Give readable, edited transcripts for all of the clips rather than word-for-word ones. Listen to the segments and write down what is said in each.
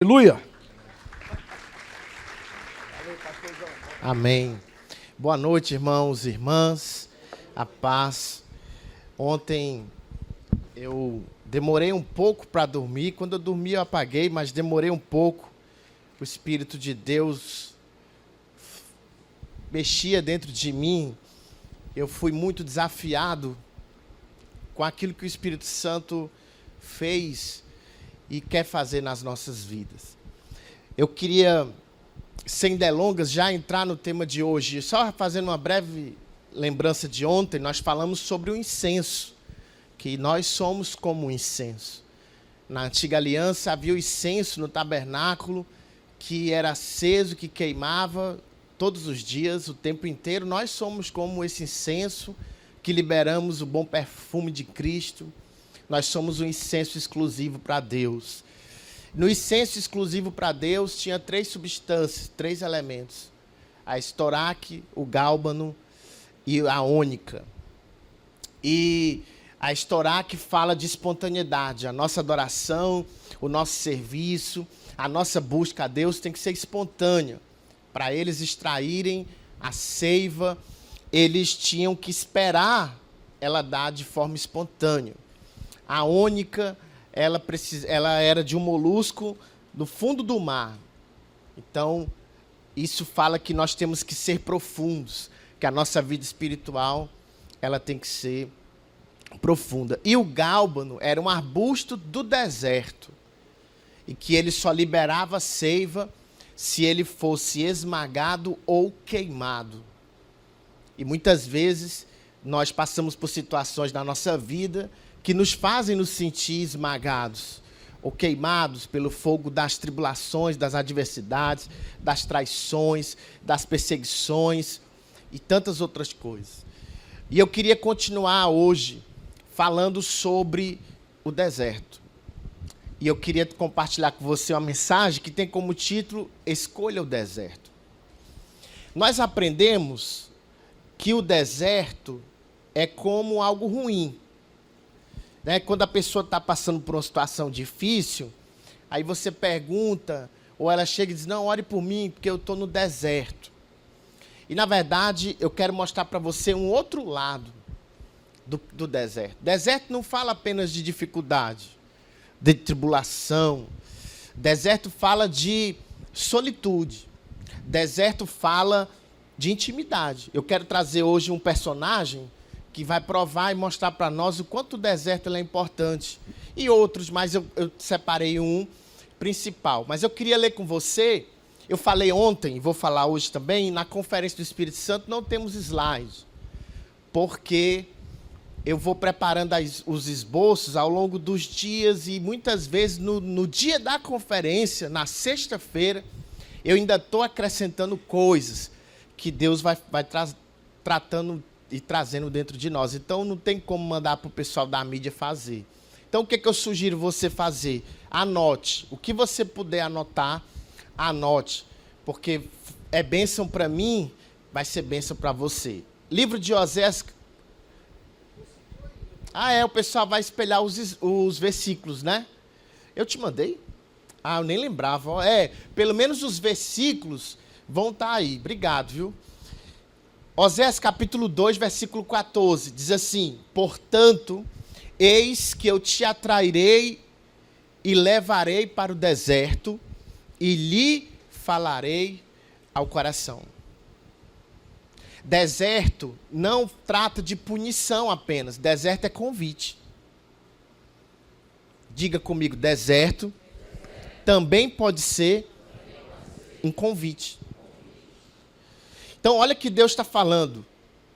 Aleluia. Amém. Boa noite, irmãos e irmãs. A paz. Ontem eu demorei um pouco para dormir. Quando eu dormi eu apaguei, mas demorei um pouco. O Espírito de Deus mexia dentro de mim. Eu fui muito desafiado com aquilo que o Espírito Santo fez e quer fazer nas nossas vidas. Eu queria, sem delongas, já entrar no tema de hoje. Só fazendo uma breve lembrança de ontem, nós falamos sobre o incenso, que nós somos como o incenso. Na antiga aliança havia o incenso no tabernáculo, que era aceso, que queimava todos os dias, o tempo inteiro. Nós somos como esse incenso, que liberamos o bom perfume de Cristo. Nós somos um incenso exclusivo para Deus. No incenso exclusivo para Deus tinha 3 substâncias, 3 elementos. A estoraque, o gálbano e a ônica. E a estoraque fala de espontaneidade. A nossa adoração, o nosso serviço, a nossa busca a Deus tem que ser espontânea. Para eles extraírem a seiva, eles tinham que esperar ela dar de forma espontânea. A ônica, ela era de um molusco do fundo do mar. Então, isso fala que nós temos que ser profundos, que a nossa vida espiritual ela tem que ser profunda. E o gálbano era um arbusto do deserto, e que ele só liberava seiva se ele fosse esmagado ou queimado. E muitas vezes nós passamos por situações na nossa vida que nos fazem nos sentir esmagados ou queimados pelo fogo das tribulações, das adversidades, das traições, das perseguições e tantas outras coisas. E eu queria continuar hoje falando sobre o deserto. E eu queria compartilhar com você uma mensagem que tem como título Escolha o Deserto. Nós aprendemos que o deserto é como algo ruim. Quando a pessoa está passando por uma situação difícil, aí você pergunta, ou ela chega e diz, não, ore por mim, porque eu estou no deserto. E, na verdade, eu quero mostrar para você um outro lado do deserto. Deserto não fala apenas de dificuldade, de tribulação. Deserto fala de solitude. Deserto fala de intimidade. Eu quero trazer hoje um personagem que vai provar e mostrar para nós o quanto o deserto é importante. E outros, mas eu separei um principal. Mas eu queria ler com você, eu falei ontem, e vou falar hoje também, na Conferência do Espírito Santo não temos slides, porque eu vou preparando os esboços ao longo dos dias, e muitas vezes no dia da conferência, na sexta-feira, eu ainda estou acrescentando coisas que Deus vai tratando e trazendo dentro de nós. Então, não tem como mandar para o pessoal da mídia fazer. Então, o que eu sugiro você fazer? Anote. O que você puder anotar, anote. Porque é bênção para mim, vai ser bênção para você. Livro de Oséias. O pessoal vai espelhar os versículos, né? Eu te mandei? Eu nem lembrava. Pelo menos os versículos vão estar aí. Obrigado, viu? Oséias capítulo 2, versículo 14, diz assim, portanto, eis que eu te atrairei e levarei para o deserto e lhe falarei ao coração. Deserto não trata de punição apenas, deserto é convite. Diga comigo, deserto também pode ser um convite. Então, olha que Deus está falando.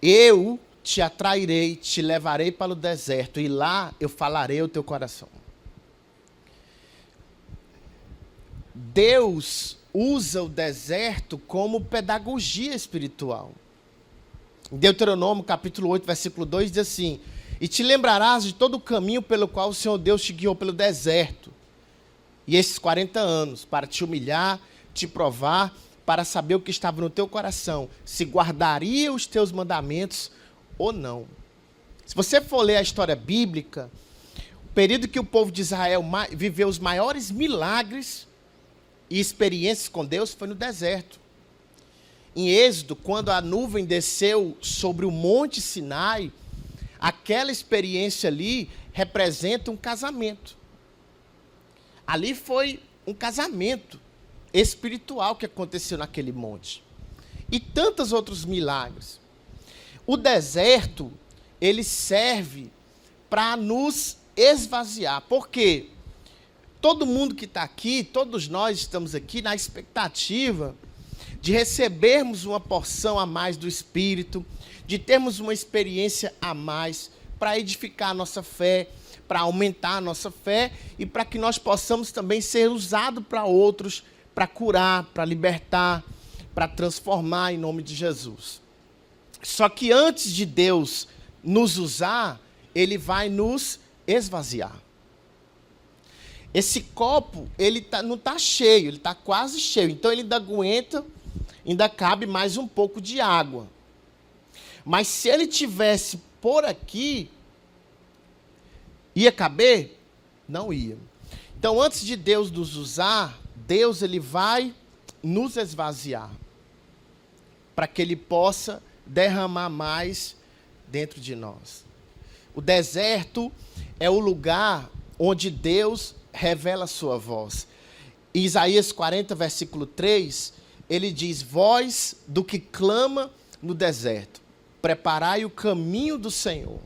Eu te atrairei, te levarei para o deserto, e lá eu falarei ao teu coração. Deus usa o deserto como pedagogia espiritual. Em Deuteronômio, capítulo 8, versículo 2, diz assim, e te lembrarás de todo o caminho pelo qual o Senhor Deus te guiou pelo deserto, e esses 40 anos, para te humilhar, te provar, para saber o que estava no teu coração, se guardaria os teus mandamentos ou não. Se você for ler a história bíblica, o período que o povo de Israel viveu os maiores milagres e experiências com Deus foi no deserto. Em Êxodo, quando a nuvem desceu sobre o Monte Sinai, aquela experiência ali representa um casamento. Ali foi um casamento espiritual que aconteceu naquele monte. E tantos outros milagres. O deserto, ele serve para nos esvaziar. Por quê? Todo mundo que está aqui, todos nós estamos aqui na expectativa de recebermos uma porção a mais do Espírito, de termos uma experiência a mais para edificar a nossa fé, para aumentar a nossa fé e para que nós possamos também ser usados para outros, para curar, para libertar, para transformar em nome de Jesus. Só que antes de Deus nos usar, Ele vai nos esvaziar. Esse copo, ele não está cheio, ele está quase cheio. Então, ele ainda aguenta, ainda cabe mais um pouco de água. Mas se ele tivesse por aqui, ia caber? Não ia. Então, antes de Deus nos usar, Deus ele vai nos esvaziar, para que Ele possa derramar mais dentro de nós. O deserto é o lugar onde Deus revela a sua voz. Em Isaías 40, versículo 3, ele diz: voz do que clama no deserto, preparai o caminho do Senhor,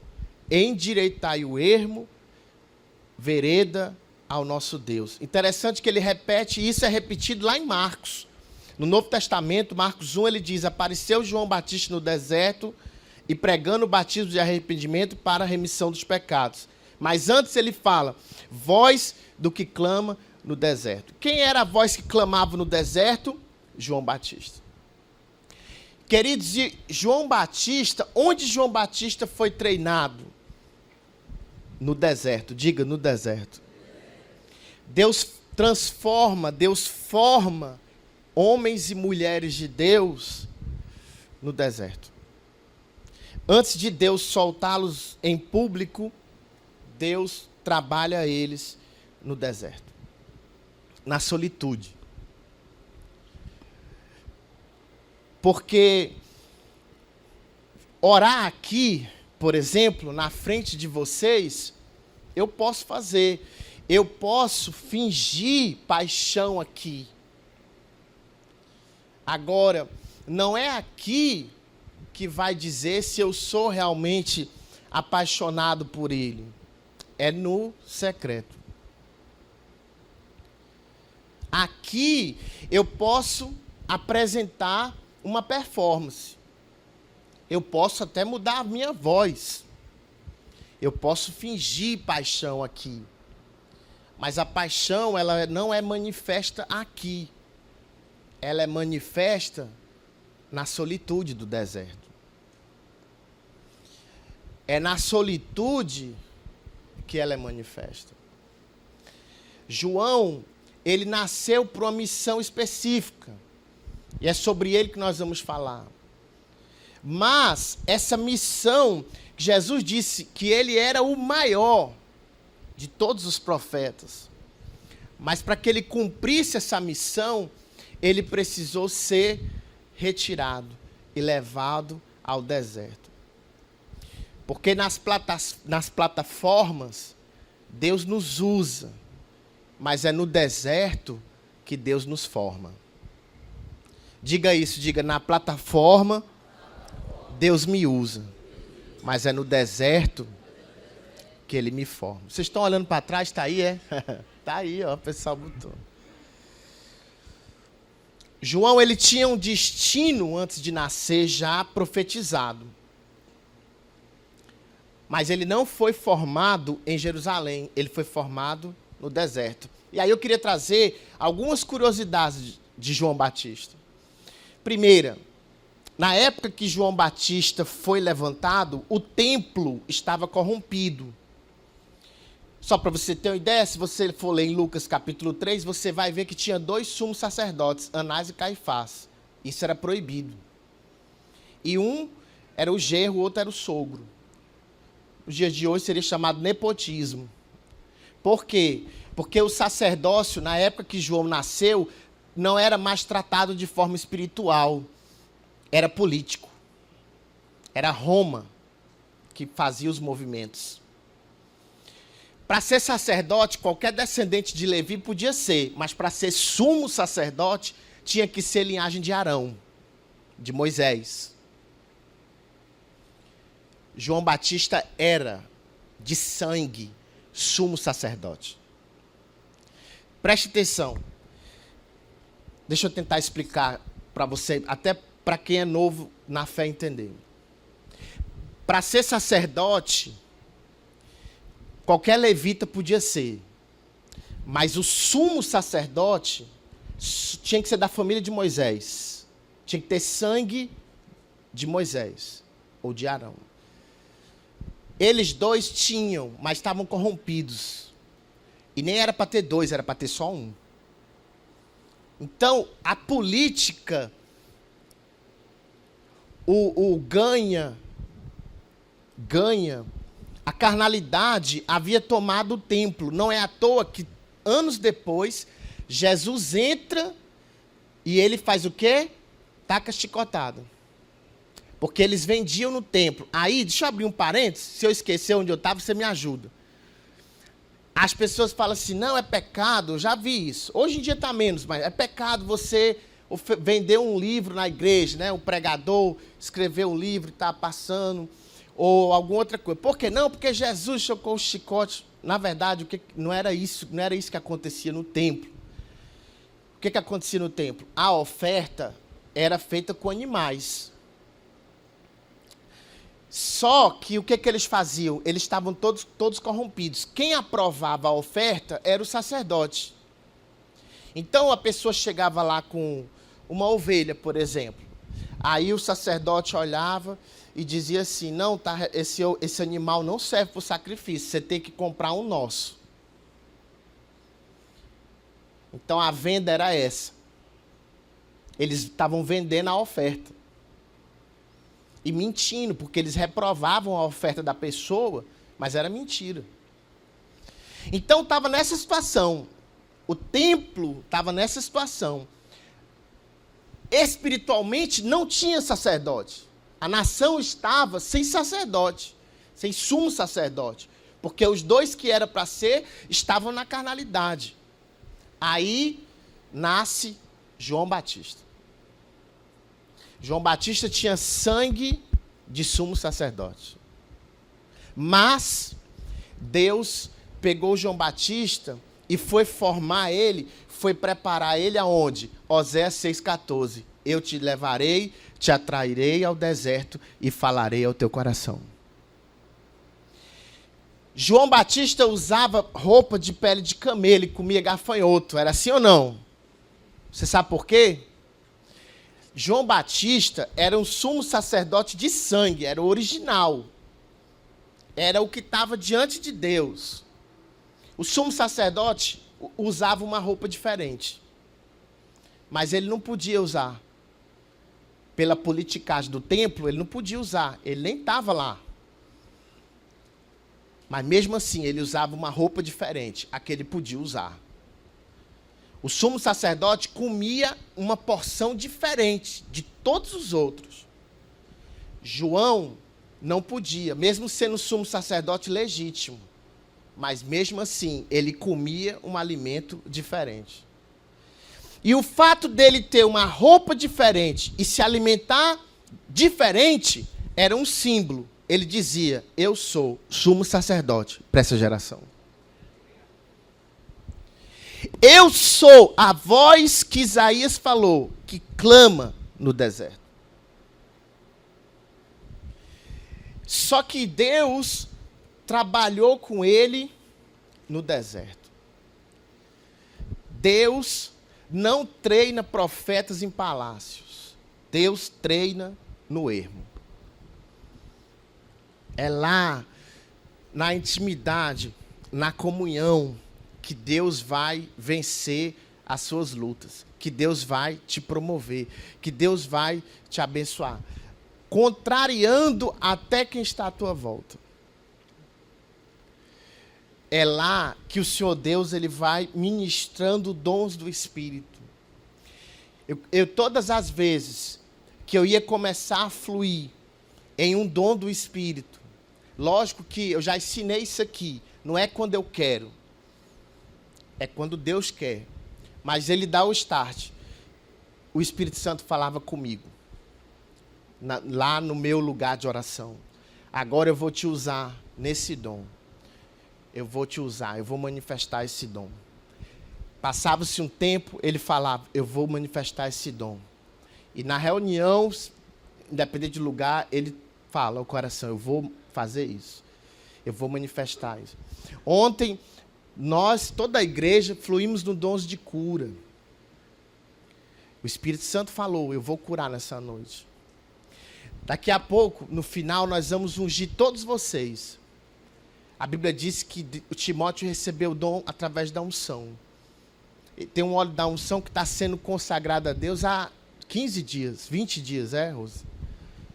endireitai o ermo, vereda ao nosso Deus. Interessante que ele repete, e isso é repetido lá em Marcos. No Novo Testamento, Marcos 1, ele diz: apareceu João Batista no deserto e pregando o batismo de arrependimento para a remissão dos pecados. Mas antes ele fala, voz do que clama no deserto. Quem era a voz que clamava no deserto? João Batista. Queridos, João Batista, onde João Batista foi treinado? No deserto, diga, no deserto. Deus transforma, Deus forma homens e mulheres de Deus no deserto. Antes de Deus soltá-los em público, Deus trabalha eles no deserto, na solitude. Porque orar aqui, por exemplo, na frente de vocês, eu posso fazer. Eu posso fingir paixão aqui. Agora, não é aqui que vai dizer se eu sou realmente apaixonado por Ele. É no secreto. Aqui eu posso apresentar uma performance. Eu posso até mudar a minha voz. Eu posso fingir paixão aqui. Mas a paixão, ela não é manifesta aqui. Ela é manifesta na solitude do deserto. É na solitude que ela é manifesta. João, ele nasceu para uma missão específica. E é sobre ele que nós vamos falar. Mas essa missão, Jesus disse que ele era o maior de todos os profetas. Mas para que ele cumprisse essa missão, ele precisou ser retirado e levado ao deserto. Porque nas plataformas, Deus nos usa, mas é no deserto que Deus nos forma. Diga isso, diga, na plataforma, Deus me usa, mas é no deserto que Ele me forma. Vocês estão olhando para trás? Está aí, é? Está aí, ó, o pessoal botou. João, ele tinha um destino antes de nascer já profetizado. Mas ele não foi formado em Jerusalém, ele foi formado no deserto. E aí eu queria trazer algumas curiosidades de João Batista. Primeira, na época que João Batista foi levantado, o templo estava corrompido. Só para você ter uma ideia, se você for ler em Lucas capítulo 3, você vai ver que tinha 2 sumos sacerdotes, Anás e Caifás. Isso era proibido. E um era o genro, o outro era o sogro. Nos dias de hoje seria chamado nepotismo. Por quê? Porque o sacerdócio, na época que João nasceu, não era mais tratado de forma espiritual, era político. Era Roma que fazia os movimentos. Para ser sacerdote, qualquer descendente de Levi podia ser, mas para ser sumo sacerdote, tinha que ser linhagem de Arão, de Moisés. João Batista era, de sangue, sumo sacerdote. Preste atenção. Deixa eu tentar explicar para você, até para quem é novo na fé entender. Para ser sacerdote, qualquer levita podia ser. Mas o sumo sacerdote tinha que ser da família de Moisés. Tinha que ter sangue de Moisés ou de Arão. Eles dois tinham, mas estavam corrompidos. E nem era para ter dois, era para ter só um. Então, a política, ganha, a carnalidade havia tomado o templo. Não é à toa que, anos depois, Jesus entra e ele faz o quê? Taca chicotada. Porque eles vendiam no templo. Aí, deixa eu abrir um parênteses, se eu esquecer onde eu estava, você me ajuda. As pessoas falam assim, não, é pecado, eu já vi isso. Hoje em dia está menos, mas é pecado você vender um livro na igreja, né? O pregador escreveu um livro e está passando, ou alguma outra coisa. Por que não? Porque Jesus chocou o chicote. Na verdade, não era isso que acontecia no templo. O que acontecia no templo? A oferta era feita com animais. Só que o que eles faziam? Eles estavam todos corrompidos. Quem aprovava a oferta era o sacerdote. Então a pessoa chegava lá com uma ovelha, por exemplo. Aí o sacerdote olhava e dizia assim, não, tá, esse animal não serve para o sacrifício, você tem que comprar um nosso. Então a venda era essa. Eles estavam vendendo a oferta. E mentindo, porque eles reprovavam a oferta da pessoa, mas era mentira. Então estava nessa situação. O templo estava nessa situação. Espiritualmente não tinha sacerdote. A nação estava sem sacerdote, sem sumo sacerdote. Porque os dois que era para ser estavam na carnalidade. Aí nasce João Batista. João Batista tinha sangue de sumo sacerdote. Mas Deus pegou João Batista e foi formar ele, foi preparar ele aonde? Oséias 6,14. Eu te levarei, te atrairei ao deserto e falarei ao teu coração. João Batista usava roupa de pele de camelo e comia gafanhoto. Era assim ou não? Você sabe por quê? João Batista era um sumo sacerdote de sangue, era o original. Era o que estava diante de Deus. O sumo sacerdote usava uma roupa diferente. Mas ele não podia usar. Pela politicagem do templo, ele não podia usar. Ele nem estava lá. Mas mesmo assim, ele usava uma roupa diferente. A que ele podia usar. O sumo sacerdote comia uma porção diferente de todos os outros. João não podia, mesmo sendo sumo sacerdote legítimo. Mas mesmo assim, ele comia um alimento diferente. E o fato dele ter uma roupa diferente e se alimentar diferente era um símbolo. Ele dizia, eu sou sumo sacerdote para essa geração. Eu sou a voz que Isaías falou, que clama no deserto. Só que Deus trabalhou com ele no deserto. Deus não treina profetas em palácios. Deus treina no ermo. É lá, na intimidade, na comunhão, que Deus vai vencer as suas lutas, que Deus vai te promover, que Deus vai te abençoar, contrariando até quem está à tua volta. É lá que o Senhor Deus ele vai ministrando dons do Espírito. Todas as vezes que eu ia começar a fluir em um dom do Espírito, lógico que eu já ensinei isso aqui, não é quando eu quero, é quando Deus quer. Mas Ele dá o start. O Espírito Santo falava comigo, lá no meu lugar de oração. Agora eu vou te usar nesse dom. Eu vou te usar, eu vou manifestar esse dom. Passava-se um tempo, ele falava, eu vou manifestar esse dom. E na reunião, independente do lugar, ele fala ao coração, eu vou fazer isso. Eu vou manifestar isso. Ontem, nós, toda a igreja, fluímos no dons de cura. O Espírito Santo falou, eu vou curar nessa noite. Daqui a pouco, no final, nós vamos ungir todos vocês. A Bíblia diz que o Timóteo recebeu o dom através da unção. Tem um óleo da unção que está sendo consagrado a Deus há 15 dias, 20 dias, Rose?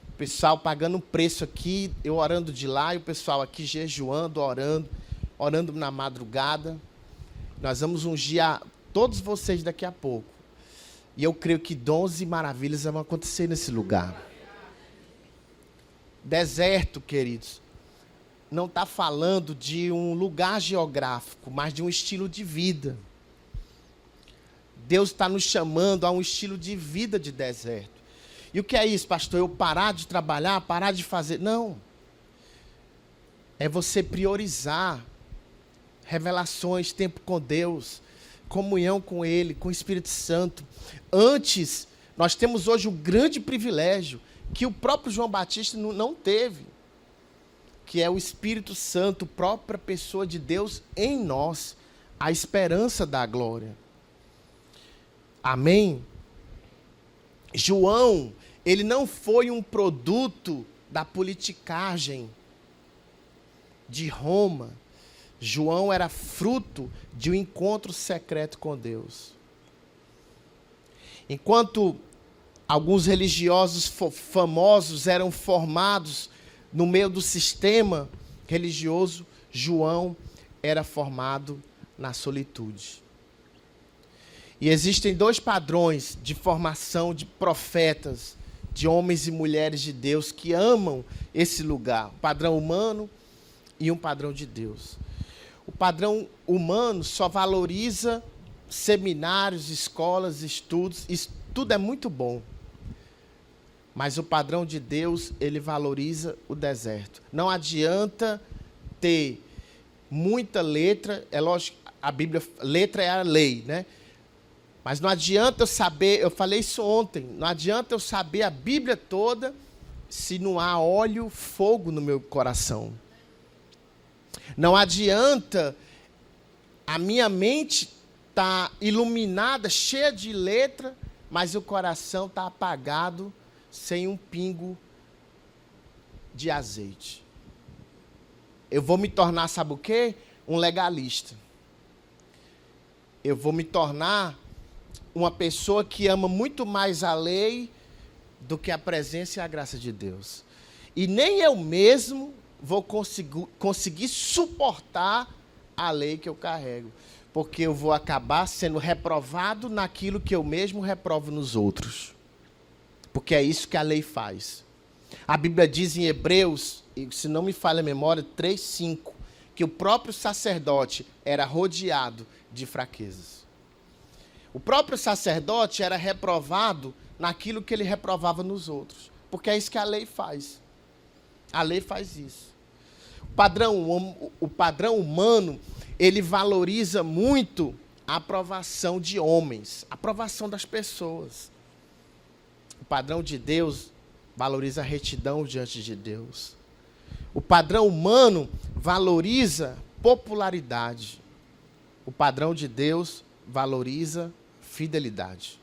O pessoal pagando um preço aqui, eu orando de lá, e o pessoal aqui jejuando, orando na madrugada. Nós vamos ungir a todos vocês daqui a pouco. E eu creio que dons e maravilhas vão acontecer nesse lugar. Deserto, queridos, não está falando de um lugar geográfico, mas de um estilo de vida. Deus está nos chamando a um estilo de vida de deserto. E o que é isso, pastor? Eu parar de trabalhar, parar de fazer? Não. É você priorizar revelações, tempo com Deus, comunhão com Ele, com o Espírito Santo. Antes, nós temos hoje o grande privilégio que o próprio João Batista não teve, que é o Espírito Santo, própria pessoa de Deus em nós, a esperança da glória. Amém? João, ele não foi um produto da politicagem de Roma. João era fruto de um encontro secreto com Deus. Enquanto alguns religiosos famosos eram formados no meio do sistema religioso, João era formado na solitude. E existem dois padrões de formação de profetas, de homens e mulheres de Deus que amam esse lugar. Um padrão humano e um padrão de Deus. O padrão humano só valoriza seminários, escolas, estudos. Isso tudo é muito bom. Mas o padrão de Deus, ele valoriza o deserto. Não adianta ter muita letra. É lógico, a Bíblia, letra é a lei, né? Mas não adianta eu saber, eu falei isso ontem, não adianta eu saber a Bíblia toda se não há óleo, fogo no meu coração. Não adianta a minha mente estar iluminada, cheia de letra, mas o coração está apagado, sem um pingo de azeite. Eu vou me tornar, sabe o quê? Um legalista. Eu vou me tornar uma pessoa que ama muito mais a lei do que a presença e a graça de Deus. E nem eu mesmo vou conseguir suportar a lei que eu carrego, porque eu vou acabar sendo reprovado naquilo que eu mesmo reprovo nos outros. Porque é isso que a lei faz. A Bíblia diz em Hebreus, se não me falha a memória, 3:5, que o próprio sacerdote era rodeado de fraquezas. O próprio sacerdote era reprovado naquilo que ele reprovava nos outros. Porque é isso que a lei faz. A lei faz isso. O padrão humano, ele valoriza muito a aprovação de homens, a aprovação das pessoas. O padrão de Deus valoriza a retidão diante de Deus. O padrão humano valoriza popularidade. O padrão de Deus valoriza fidelidade.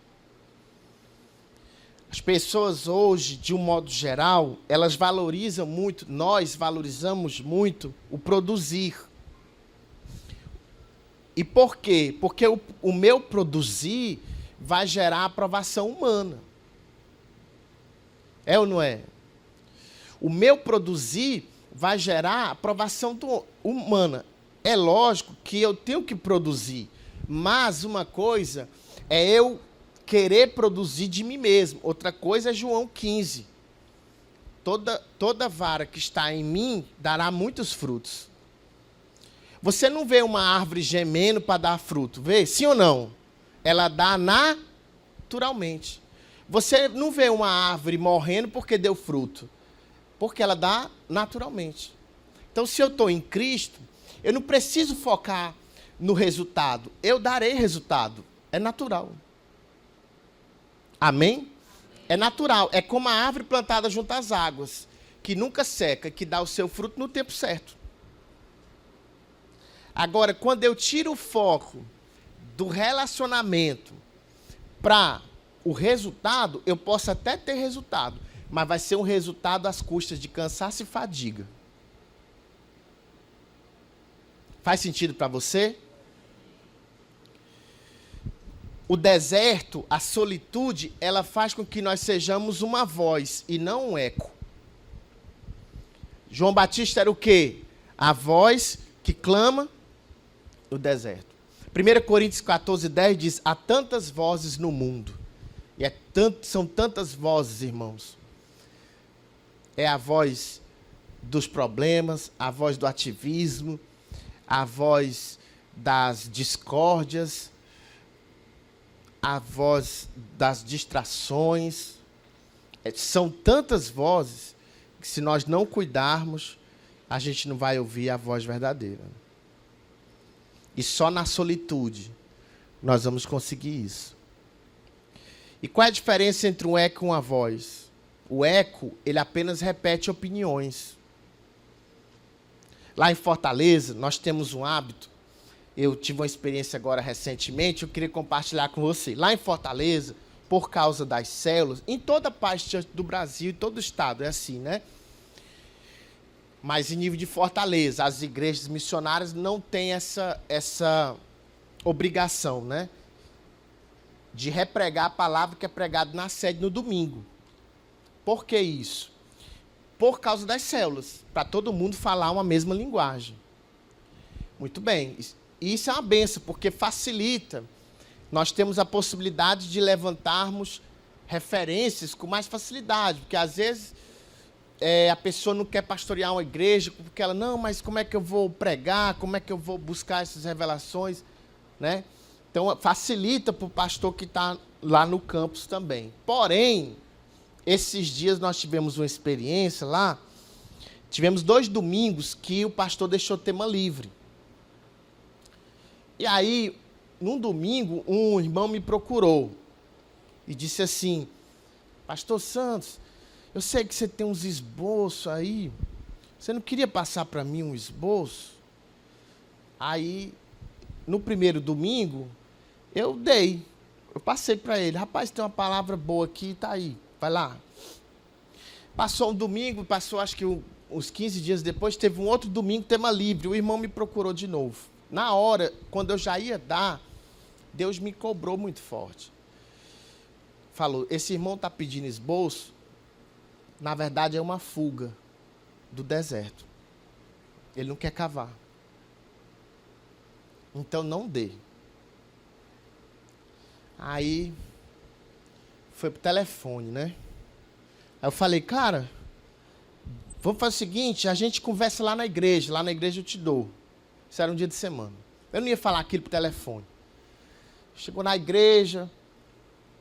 As pessoas hoje, de um modo geral, elas valorizam muito, nós valorizamos muito o produzir. E por quê? Porque o meu produzir vai gerar aprovação humana. É ou não é? O meu produzir vai gerar aprovação humana. É lógico que eu tenho que produzir, mas uma coisa é eu querer produzir de mim mesmo. Outra coisa é João 15. Toda vara que está em mim dará muitos frutos. Você não vê uma árvore gemendo para dar fruto, vê? Sim ou não? Ela dá naturalmente. Você não vê uma árvore morrendo porque deu fruto, porque ela dá naturalmente. Então, se eu estou em Cristo, eu não preciso focar no resultado. Eu darei resultado. É natural. Amém? É natural. É como a árvore plantada junto às águas, que nunca seca, que dá o seu fruto no tempo certo. Agora, quando eu tiro o foco do relacionamento para o resultado, eu posso até ter resultado, mas vai ser um resultado às custas de cansaço e fadiga. Faz sentido para você? O deserto, a solitude, ela faz com que nós sejamos uma voz e não um eco. João Batista era o quê? A voz que clama no deserto. 1 Coríntios 14:10 diz, há tantas vozes no mundo. E são tantas vozes, irmãos. É a voz dos problemas, a voz do ativismo, a voz das discórdias, a voz das distrações. São tantas vozes que, se nós não cuidarmos, a gente não vai ouvir a voz verdadeira. E só na solitude nós vamos conseguir isso. E qual é a diferença entre um eco e uma voz? O eco, ele apenas repete opiniões. Lá em Fortaleza, nós temos um hábito. Eu tive uma experiência agora recentemente, eu queria compartilhar com você. Lá em Fortaleza, por causa das células, em toda parte do Brasil, em todo o estado, é assim, né? Mas em nível de Fortaleza, as igrejas missionárias não têm essa obrigação, né? De repregar a palavra que é pregada na sede no domingo. Por que isso? Por causa das células, para todo mundo falar uma mesma linguagem. Muito bem. E isso é uma benção, porque facilita. Nós temos a possibilidade de levantarmos referências com mais facilidade, porque às vezes a pessoa não quer pastorear uma igreja, porque ela, não, mas como é que eu vou pregar, como é que eu vou buscar essas revelações, né? Então, facilita para o pastor que está lá no campus também. Porém, esses dias nós tivemos uma experiência lá, tivemos 2 domingos que o pastor deixou tema livre. E aí, num domingo, um irmão me procurou e disse assim, pastor Santos, eu sei que você tem uns esboços aí, você não queria passar para mim um esboço? Aí, no primeiro domingo, eu passei para ele, rapaz, tem uma palavra boa aqui, tá aí, vai lá. Passou um domingo, passou acho que uns 15 dias depois, teve um outro domingo, tema livre, o irmão me procurou de novo. Na hora, quando eu já ia dar, Deus me cobrou muito forte. Falou, esse irmão está pedindo esboço, na verdade é uma fuga do deserto. Ele não quer cavar. Então não dê. Aí, foi pro telefone, né? Aí eu falei, cara, vamos fazer o seguinte, a gente conversa lá na igreja eu te dou. Isso era um dia de semana. Eu não ia falar aquilo pro telefone. Chegou na igreja,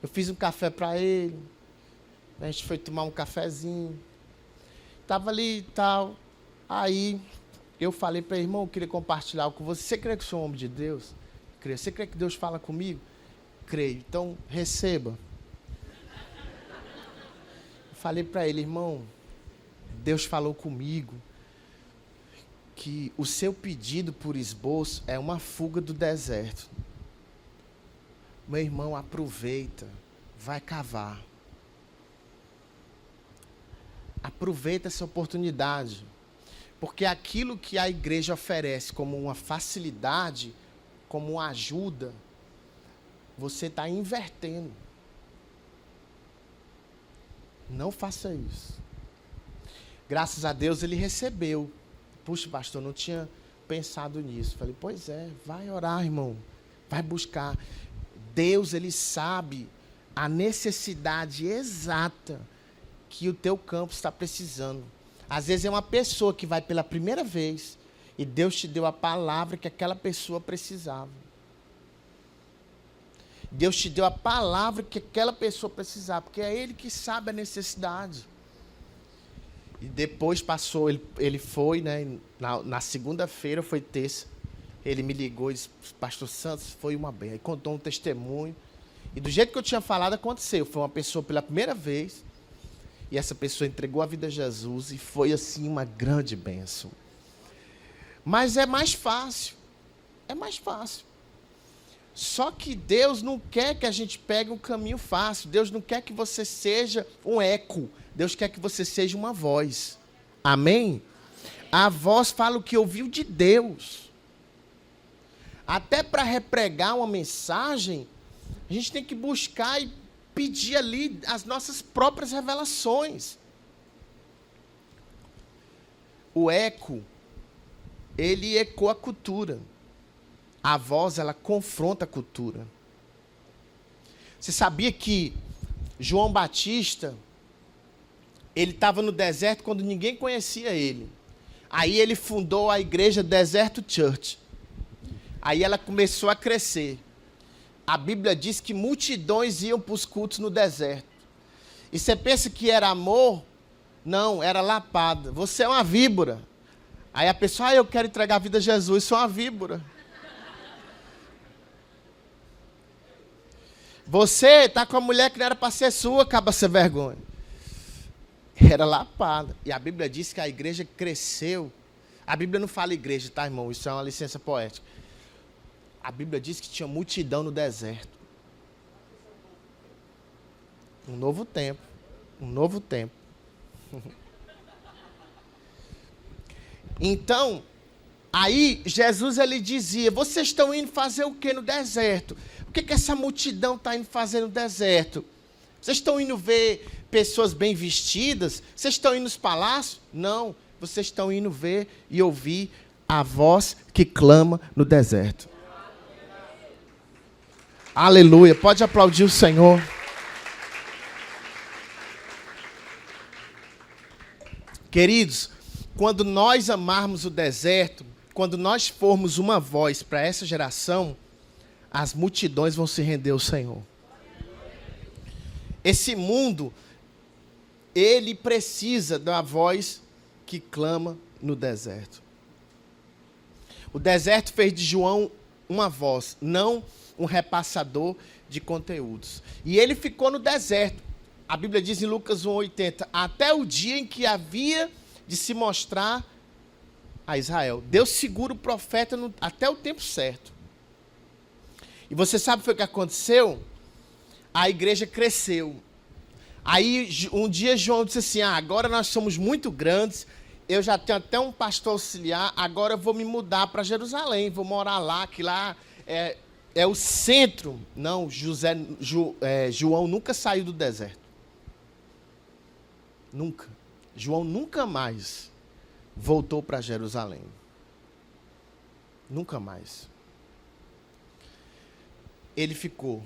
eu fiz um café para ele, a gente foi tomar um cafezinho, estava ali e tal. Aí eu falei para ele, irmão, eu queria compartilhar algo com você. Você crê que eu sou um homem de Deus? Creio. Você crê que Deus fala comigo? Creio. Então, receba. Eu falei para ele, irmão, Deus falou comigo que o seu pedido por esboço é uma fuga do deserto. Meu irmão, aproveita, vai cavar. Aproveita essa oportunidade, porque aquilo que a igreja oferece como uma facilidade, como uma ajuda, você está invertendo. Não faça isso. Graças a Deus ele recebeu. Puxa, pastor, não tinha pensado nisso. Falei, pois é, vai orar, irmão. Vai buscar. Deus, ele sabe a necessidade exata que o teu campo está precisando. Às vezes é uma pessoa que vai pela primeira vez e Deus te deu a palavra que aquela pessoa precisava. Deus te deu a palavra que aquela pessoa precisava, porque é Ele que sabe a necessidade. E depois passou, ele foi, né, na segunda-feira, foi terça, ele me ligou e disse, pastor Santos, foi uma benção. Aí contou um testemunho. E do jeito que eu tinha falado, aconteceu. Foi uma pessoa pela primeira vez, e essa pessoa entregou a vida a Jesus, e foi assim uma grande bênção. Mas é mais fácil. É mais fácil. Só que Deus não quer que a gente pegue um caminho fácil. Deus não quer que você seja um eco. Deus quer que você seja uma voz. Amém? A voz fala o que ouviu de Deus. Até para repregar uma mensagem, a gente tem que buscar e pedir ali as nossas próprias revelações. O eco, ele ecoa a cultura. A voz, ela confronta a cultura. Você sabia que João Batista, ele estava no deserto quando ninguém conhecia ele. Aí ele fundou a igreja Deserto Church. Aí ela começou a crescer. A Bíblia diz que multidões iam para os cultos no deserto. E você pensa que era amor? Não, era lapada. Você é uma víbora. Aí a pessoa, eu quero entregar a vida a Jesus, sou uma víbora. Você está com a mulher que não era para ser sua, acaba ser vergonha. Era lapada. E a Bíblia diz que a igreja cresceu. A Bíblia não fala igreja, tá, irmão? Isso é uma licença poética. A Bíblia diz que tinha multidão no deserto. Um novo tempo. Um novo tempo. Então, aí Jesus ele dizia, vocês estão indo fazer o que no deserto? O que essa multidão está indo fazer no deserto? Vocês estão indo ver pessoas bem vestidas? Vocês estão indo nos palácios? Não, vocês estão indo ver e ouvir a voz que clama no deserto. Aleluia, pode aplaudir o Senhor. Queridos, quando nós amarmos o deserto, quando nós formos uma voz para essa geração, as multidões vão se render ao Senhor. Esse mundo, ele precisa da voz que clama no deserto. O deserto fez de João uma voz, não um repassador de conteúdos. E ele ficou no deserto. A Bíblia diz em Lucas 1,80, até o dia em que havia de se mostrar a Israel. Deus segura o profeta até o tempo certo. E você sabe o que aconteceu? A igreja cresceu. Aí um dia João disse assim, agora nós somos muito grandes, eu já tenho até um pastor auxiliar, agora eu vou me mudar para Jerusalém, vou morar lá, que lá é o centro. Não, João nunca saiu do deserto. Nunca. João nunca mais voltou para Jerusalém. Nunca mais. Ele ficou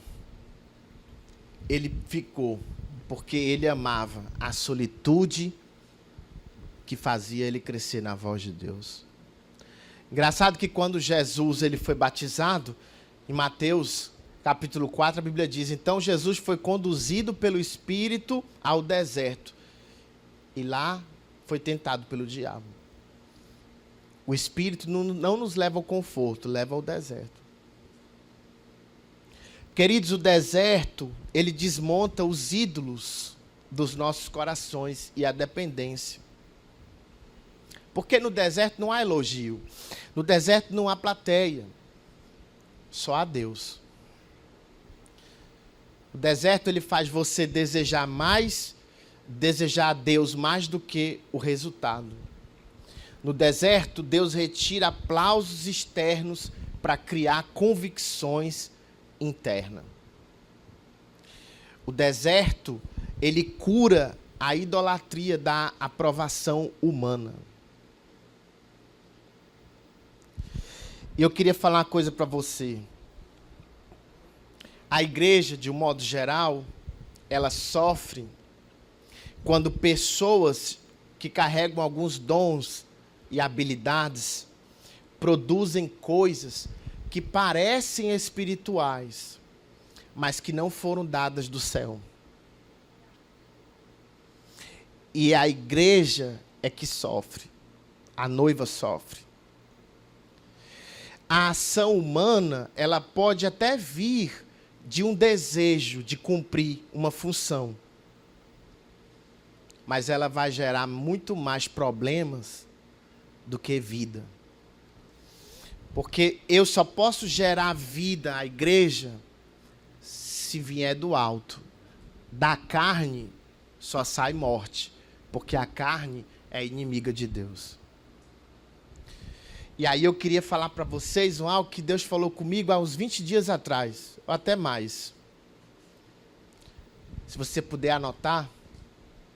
porque ele amava a solitude que fazia ele crescer na voz de Deus. Engraçado que quando Jesus ele foi batizado, em Mateus capítulo 4, a Bíblia diz, então Jesus foi conduzido pelo Espírito ao deserto. E lá foi tentado pelo diabo. O Espírito não nos leva ao conforto, leva ao deserto. Queridos, o deserto, ele desmonta os ídolos dos nossos corações e a dependência. Porque no deserto não há elogio. No deserto não há plateia. Só há Deus. O deserto, ele faz você desejar a Deus mais do que o resultado. No deserto, Deus retira aplausos externos para criar convicções interna. O deserto, ele cura a idolatria da aprovação humana. E eu queria falar uma coisa para você. A igreja, de um modo geral, ela sofre quando pessoas que carregam alguns dons e habilidades produzem coisas que parecem espirituais, mas que não foram dadas do céu. E a igreja é que sofre, a noiva sofre. A ação humana, ela pode até vir de um desejo de cumprir uma função, mas ela vai gerar muito mais problemas do que vida. Porque eu só posso gerar vida à igreja se vier do alto. Da carne só sai morte, porque a carne é inimiga de Deus. E aí eu queria falar para vocês algo que Deus falou comigo há uns 20 dias atrás, ou até mais. Se você puder anotar,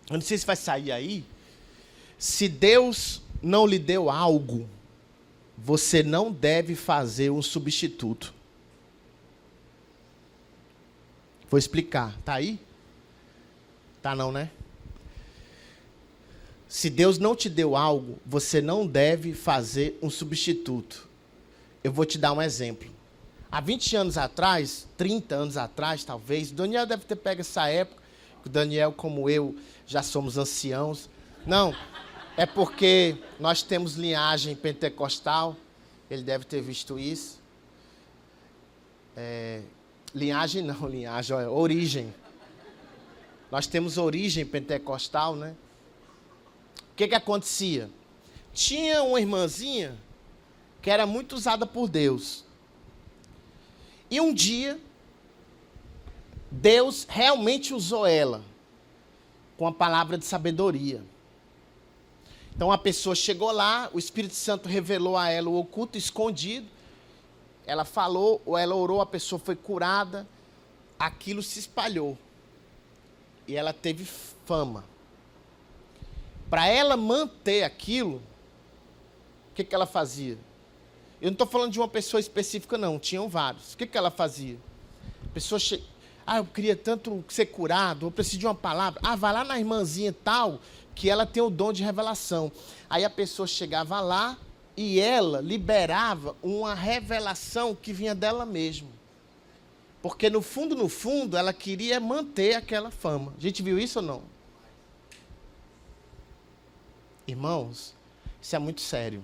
eu não sei se vai sair aí. Se Deus não lhe deu algo, você não deve fazer um substituto. Vou explicar. Tá aí? Tá não, né? Se Deus não te deu algo, você não deve fazer um substituto. Eu vou te dar um exemplo. Há 20 anos atrás, 30 anos atrás, talvez, o Daniel deve ter pego essa época, o Daniel, como eu, já somos anciãos. Não, é porque nós temos linhagem pentecostal, ele deve ter visto isso. Linhagem não, origem. Nós temos origem pentecostal, né? O que acontecia? Tinha uma irmãzinha que era muito usada por Deus. E um dia, Deus realmente usou ela com a palavra de sabedoria. Então a pessoa chegou lá, o Espírito Santo revelou a ela o oculto escondido. Ela falou, ou ela orou, a pessoa foi curada. Aquilo se espalhou. E ela teve fama. Para ela manter aquilo, o que ela fazia? Eu não estou falando de uma pessoa específica, não. Tinham vários. O que ela fazia? A pessoa chega... eu queria tanto ser curado, eu preciso de uma palavra. Vai lá na irmãzinha tal, que ela tem o dom de revelação. Aí a pessoa chegava lá e ela liberava uma revelação que vinha dela mesma. Porque no fundo, ela queria manter aquela fama. A gente viu isso ou não? Irmãos, isso é muito sério.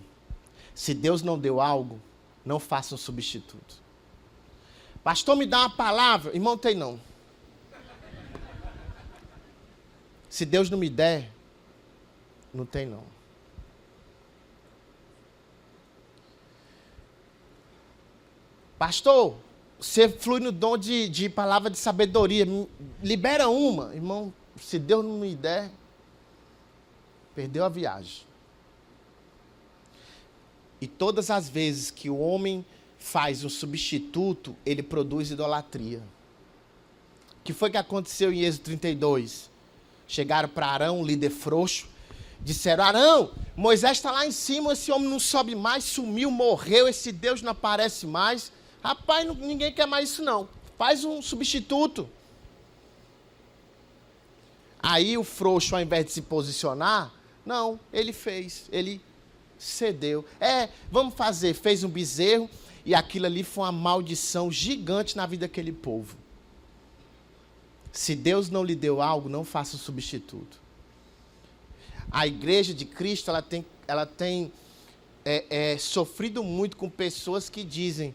Se Deus não deu algo, não faça um substituto. Pastor, me dá uma palavra. Irmão, tem não. Se Deus não me der, não tem não. Pastor, você flui no dom de palavra de sabedoria. Libera uma. Irmão, se Deus não me der, perdeu a viagem. E todas as vezes que o homem faz um substituto, ele produz idolatria. O que foi que aconteceu em Êxodo 32? Chegaram para Arão, líder frouxo, disseram: Arão, Moisés está lá em cima, esse homem não sobe mais, sumiu, morreu, esse Deus não aparece mais. Rapaz, ninguém quer mais isso não. Faz um substituto. Aí o frouxo, ao invés de se posicionar, não, ele fez, ele cedeu. Vamos fazer, fez um bezerro, e aquilo ali foi uma maldição gigante na vida daquele povo. Se Deus não lhe deu algo, não faça um substituto. A igreja de Cristo, ela tem sofrido muito com pessoas que dizem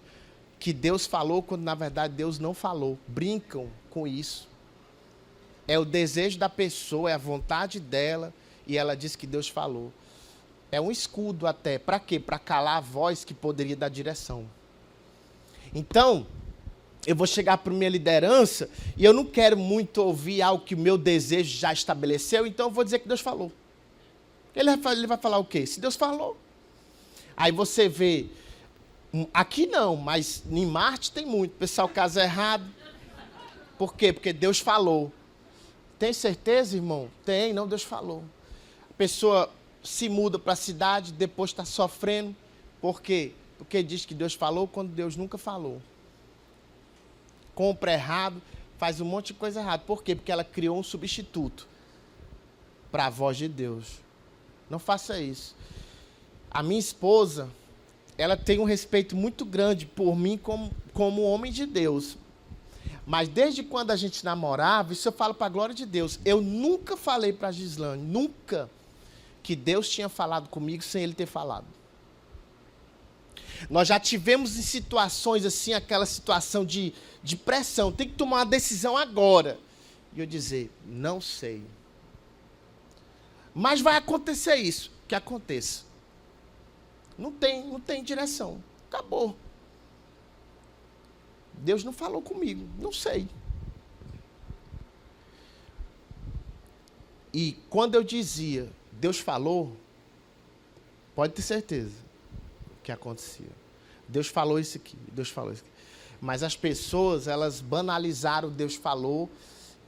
que Deus falou, quando na verdade Deus não falou. Brincam com isso. É o desejo da pessoa, é a vontade dela, e ela diz que Deus falou. É um escudo até. Para quê? Para calar a voz que poderia dar direção. Então, eu vou chegar para a minha liderança e eu não quero muito ouvir algo que o meu desejo já estabeleceu, então eu vou dizer que Deus falou. Ele vai falar o quê? Se Deus falou. Aí você vê, aqui não, mas em Marte tem muito. O pessoal casa errado. Por quê? Porque Deus falou. Tem certeza, irmão? Tem, não, Deus falou. A pessoa se muda para a cidade, depois está sofrendo. Por quê? Porque diz que Deus falou quando Deus nunca falou. Compra errado. faz um monte de coisa errada. Por quê? Porque ela criou um substituto para a voz de Deus. Não faça isso. A minha esposa, ela tem um respeito muito grande por mim como homem de Deus. Mas desde quando a gente namorava, isso eu falo para a glória de Deus, eu nunca falei para a Gislane, nunca, que Deus tinha falado comigo sem Ele ter falado. Nós já tivemos em situações assim, aquela situação de pressão, tem que tomar uma decisão agora. E eu dizer, não sei. Mas vai acontecer isso, que aconteça. Não tem direção, acabou. Deus não falou comigo, não sei. E quando eu dizia, Deus falou, pode ter certeza que acontecia. Deus falou isso aqui, Deus falou isso aqui. Mas as pessoas, elas banalizaram Deus falou,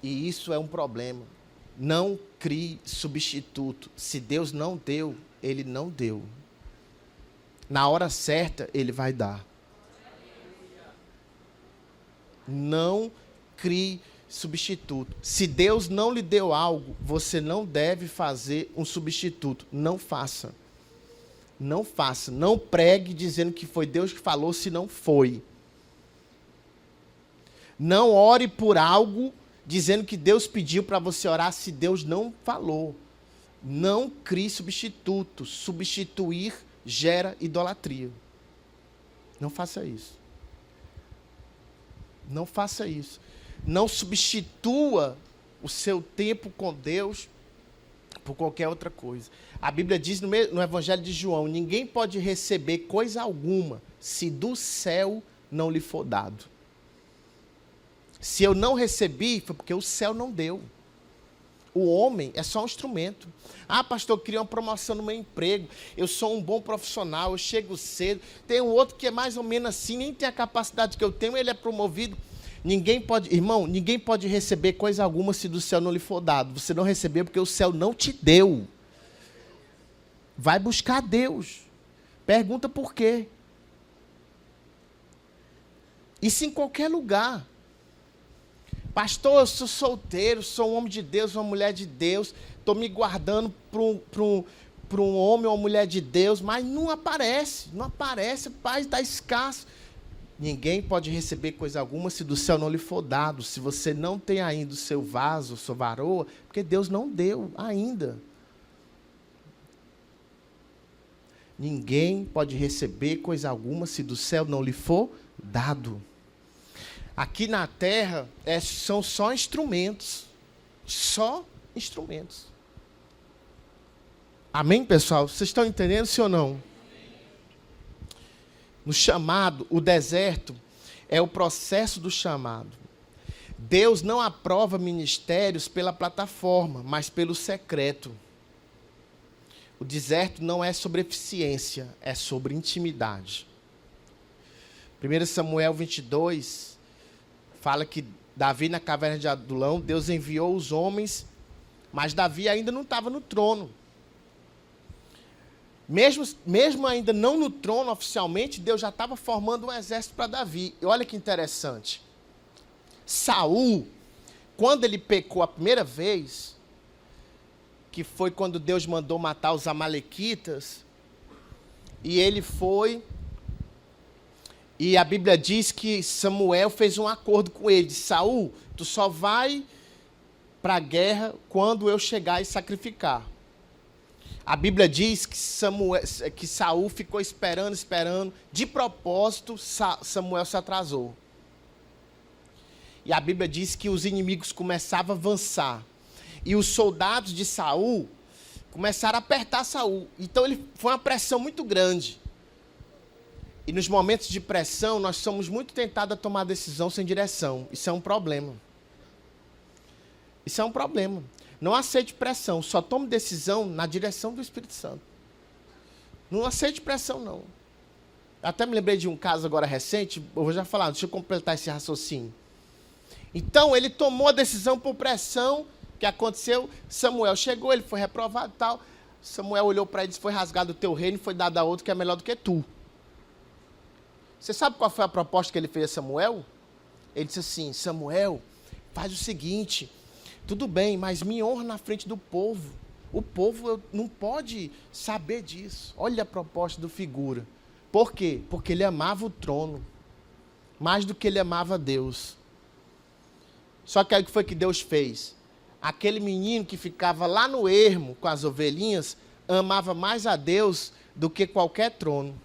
e isso é um problema. Não crie substituto. Se Deus não deu, Ele não deu. Na hora certa, Ele vai dar. Não crie substituto. Se Deus não lhe deu algo, você não deve fazer um substituto. Não faça. Não faça. Não pregue dizendo que foi Deus que falou, se não foi. Não ore por algo dizendo que Deus pediu para você orar, se Deus não falou. Não crie substituto. Substituir gera idolatria. Não faça isso. Não faça isso. Não substitua o seu tempo com Deus por qualquer outra coisa. A Bíblia diz no Evangelho de João, ninguém pode receber coisa alguma se do céu não lhe for dado. Se eu não recebi, foi porque o céu não deu. O homem é só um instrumento. Ah, pastor, eu queria uma promoção no meu emprego. Eu sou um bom profissional, eu chego cedo. Tem um outro que é mais ou menos assim, nem tem a capacidade que eu tenho, ele é promovido. Ninguém pode, irmão, ninguém pode receber coisa alguma se do céu não lhe for dado. Você não recebeu porque o céu não te deu. Vai buscar Deus. Pergunta por quê. Isso em qualquer lugar. Pastor, eu sou solteiro, sou um homem de Deus, uma mulher de Deus, estou me guardando para um homem ou uma mulher de Deus, mas não aparece, o pai está escasso. Ninguém pode receber coisa alguma se do céu não lhe for dado. Se você não tem ainda o seu vaso, sua varoa, porque Deus não deu ainda. Ninguém pode receber coisa alguma se do céu não lhe for dado. Aqui na terra são só instrumentos. Só instrumentos. Amém, pessoal? Vocês estão entendendo, sim ou não? No chamado, o deserto é o processo do chamado. Deus não aprova ministérios pela plataforma, mas pelo secreto. O deserto não é sobre eficiência, é sobre intimidade. 1 Samuel 22 fala que Davi na caverna de Adulão, Deus enviou os homens, mas Davi ainda não estava no trono. Mesmo ainda não no trono oficialmente, Deus já estava formando um exército para Davi. E olha que interessante. Saul, quando ele pecou a primeira vez, que foi quando Deus mandou matar os amalequitas, e ele foi... E a Bíblia diz que Samuel fez um acordo com ele. Disse, Saul, tu só vai para a guerra quando eu chegar e sacrificar. A Bíblia diz que Saul ficou esperando. De propósito, Samuel se atrasou. E a Bíblia diz que os inimigos começavam a avançar. E os soldados de Saul começaram a apertar Saul. Então foi uma pressão muito grande. E nos momentos de pressão, nós somos muito tentados a tomar decisão sem direção. Isso é um problema. Isso é um problema. Não aceite pressão, só tome decisão na direção do Espírito Santo. Não aceite pressão, não. Eu até me lembrei de um caso agora recente, eu vou já falar, deixa eu completar esse raciocínio. Então, ele tomou a decisão por pressão, que aconteceu, Samuel chegou, ele foi reprovado e tal. Samuel olhou para ele e disse, foi rasgado o teu reino e foi dado a outro que é melhor do que tu. Você sabe qual foi a proposta que ele fez a Samuel? Ele disse assim, Samuel, faz o seguinte, tudo bem, mas me honra na frente do povo. O povo não pode saber disso. Olha a proposta do figura. Por quê? Porque ele amava o trono, mais do que ele amava Deus. Só que aí o que foi que Deus fez? Aquele menino que ficava lá no ermo com as ovelhinhas, amava mais a Deus do que qualquer trono.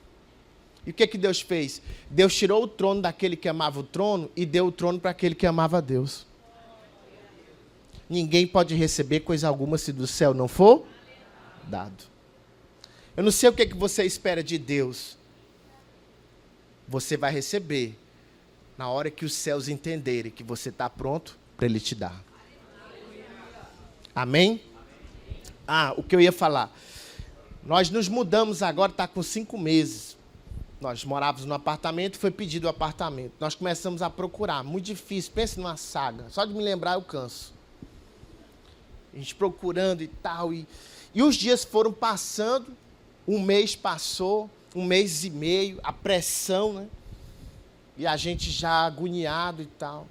E o que Deus fez? Deus tirou o trono daquele que amava o trono e deu o trono para aquele que amava a Deus. Ninguém pode receber coisa alguma se do céu não for dado. Eu não sei o que você espera de Deus. Você vai receber na hora que os céus entenderem que você está pronto para Ele te dar. Amém? O que eu ia falar. Nós nos mudamos agora, está com 5 meses. Nós morávamos no apartamento, foi pedido o apartamento. Nós começamos a procurar, muito difícil, pense numa saga. Só de me lembrar eu canso. A gente procurando e tal. E os dias foram passando, um mês passou, 1 mês e meio, a pressão, né? E a gente já agoniado e tal.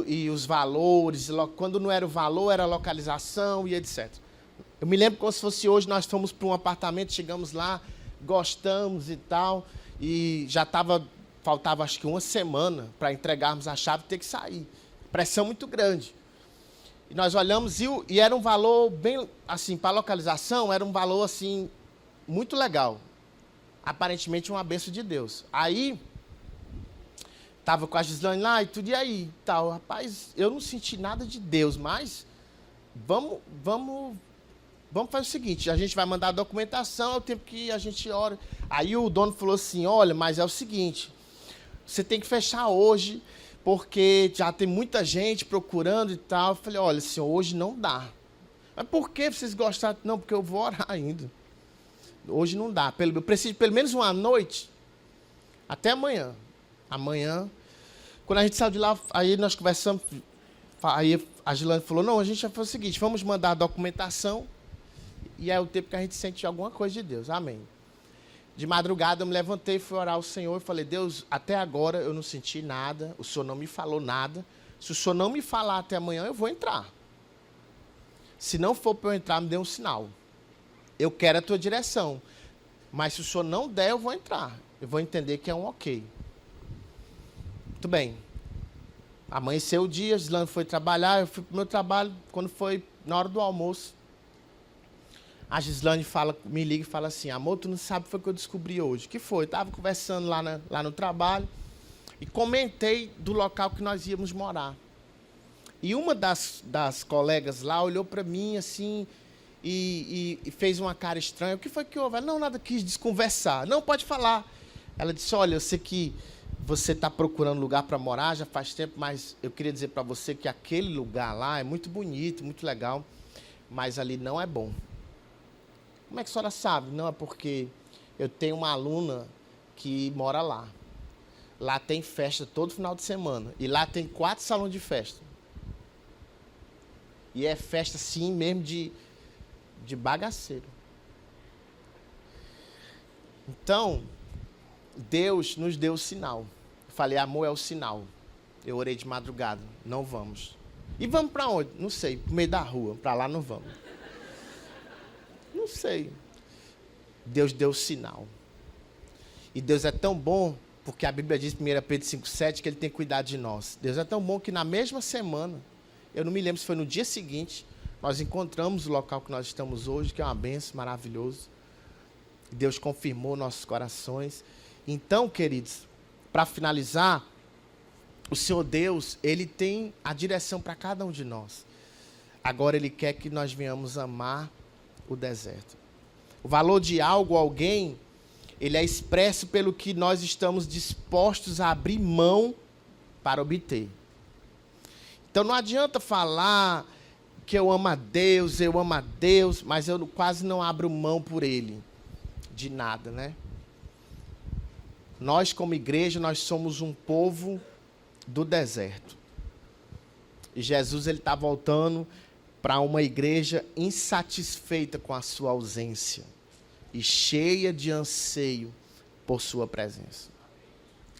E os valores, quando não era o valor, era a localização e etc. Eu me lembro como se fosse hoje, nós fomos para um apartamento, chegamos lá, gostamos e tal, e já faltava acho que 1 semana para entregarmos a chave e ter que sair. Pressão muito grande. E nós olhamos e era um valor bem, assim, para a localização, era um valor, assim, muito legal. Aparentemente uma bênção de Deus. Aí, estava com a Gislane lá e tudo, e aí, tal. Rapaz, eu não senti nada de Deus, mas vamos fazer o seguinte, a gente vai mandar a documentação, é o tempo que a gente ora. Aí o dono falou assim, olha, mas é o seguinte, você tem que fechar hoje, porque já tem muita gente procurando e tal. Eu falei, olha, senhor, hoje não dá. Mas por que vocês gostaram? Não, porque eu vou orar ainda. Hoje não dá. Eu preciso de pelo menos uma noite, até amanhã. Amanhã, quando a gente saiu de lá, aí nós conversamos, aí a Gilane falou, não, a gente vai fazer o seguinte, vamos mandar a documentação, e é o tempo que a gente sente alguma coisa de Deus. Amém. De madrugada eu me levantei, fui orar ao Senhor e falei, Deus, até agora eu não senti nada, o Senhor não me falou nada. Se o Senhor não me falar até amanhã, eu vou entrar. Se não for para eu entrar, me dê um sinal. Eu quero a tua direção. Mas se o Senhor não der, eu vou entrar. Eu vou entender que é um ok. Muito bem. Amanheceu o dia, a Gislane foi trabalhar, eu fui para o meu trabalho, quando foi na hora do almoço. A Gislane me liga e fala assim, amor, tu não sabe o que foi que eu descobri hoje. O que foi? Eu estava conversando lá no trabalho e comentei do local que nós íamos morar. E uma das colegas lá olhou para mim assim e fez uma cara estranha. O que foi que houve? Ela, não, nada, quis desconversar. Não, pode falar. Ela disse, olha, eu sei que você está procurando lugar para morar já faz tempo, mas eu queria dizer para você que aquele lugar lá é muito bonito, muito legal, mas ali não é bom. Como é que a senhora sabe? Não, é porque eu tenho uma aluna que mora lá. Lá tem festa todo final de semana. E lá tem 4 salões de festa. E é festa, sim, mesmo de bagaceiro. Então, Deus nos deu o sinal. Eu falei, amor, é o sinal. Eu orei de madrugada. Não vamos. E vamos para onde? Não sei. Pro meio da rua. Para lá não vamos. Não sei. Deus deu o sinal. E Deus é tão bom, porque a Bíblia diz, 1 Pedro 5,7, que Ele tem cuidado de nós. Deus é tão bom que na mesma semana, eu não me lembro se foi no dia seguinte, nós encontramos o local que nós estamos hoje, que é uma bênção, maravilhoso. Deus confirmou nossos corações. Então, queridos, para finalizar, o Senhor Deus, Ele tem a direção para cada um de nós. Agora Ele quer que nós venhamos amar o deserto. O valor de algo, alguém, ele é expresso pelo que nós estamos dispostos a abrir mão para obter. Então não adianta falar que eu amo a Deus, mas eu quase não abro mão por Ele. De nada, né? Nós, como igreja, nós somos um povo do deserto. E Jesus, ele está voltando para uma igreja insatisfeita com a sua ausência e cheia de anseio por sua presença.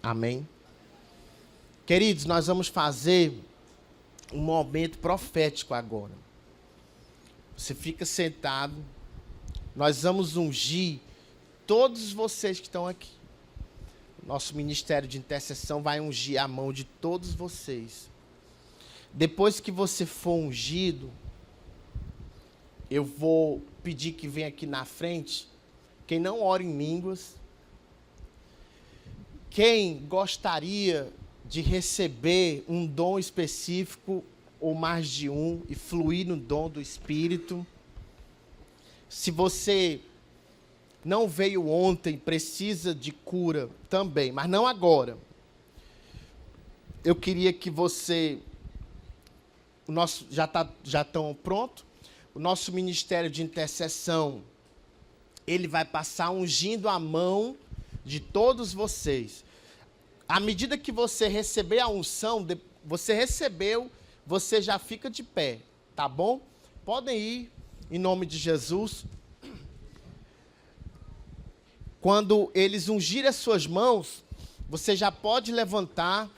Amém? Queridos, nós vamos fazer um momento profético agora. Você fica sentado. Nós vamos ungir todos vocês que estão aqui. Nosso ministério de intercessão vai ungir a mão de todos vocês. Depois que você for ungido, eu vou pedir que venha aqui na frente. Quem não ora em línguas, quem gostaria de receber um dom específico ou mais de um e fluir no dom do Espírito. Se você não veio ontem, precisa de cura também, mas não agora. Eu queria que você... O nosso já estão pronto. O nosso ministério de intercessão, ele vai passar ungindo a mão de todos vocês. À medida que você receber a unção, você recebeu, você já fica de pé, tá bom? Podem ir, em nome de Jesus. Quando eles ungirem as suas mãos, você já pode levantar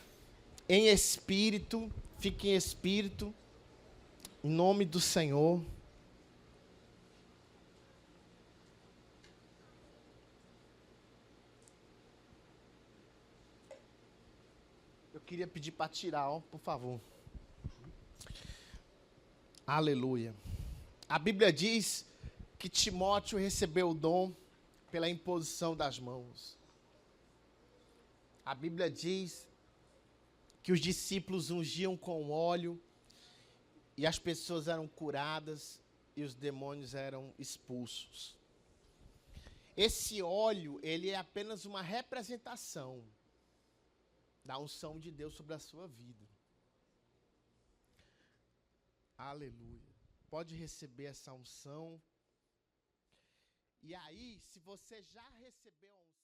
em espírito, fique em espírito, em nome do Senhor. Eu queria pedir para tirar, ó, por favor. Aleluia. A Bíblia diz que Timóteo recebeu o dom pela imposição das mãos. A Bíblia diz que os discípulos ungiam com óleo e as pessoas eram curadas e os demônios eram expulsos. Esse óleo, ele é apenas uma representação da unção de Deus sobre a sua vida. Aleluia. Pode receber essa unção. E aí, se você já recebeu a unção,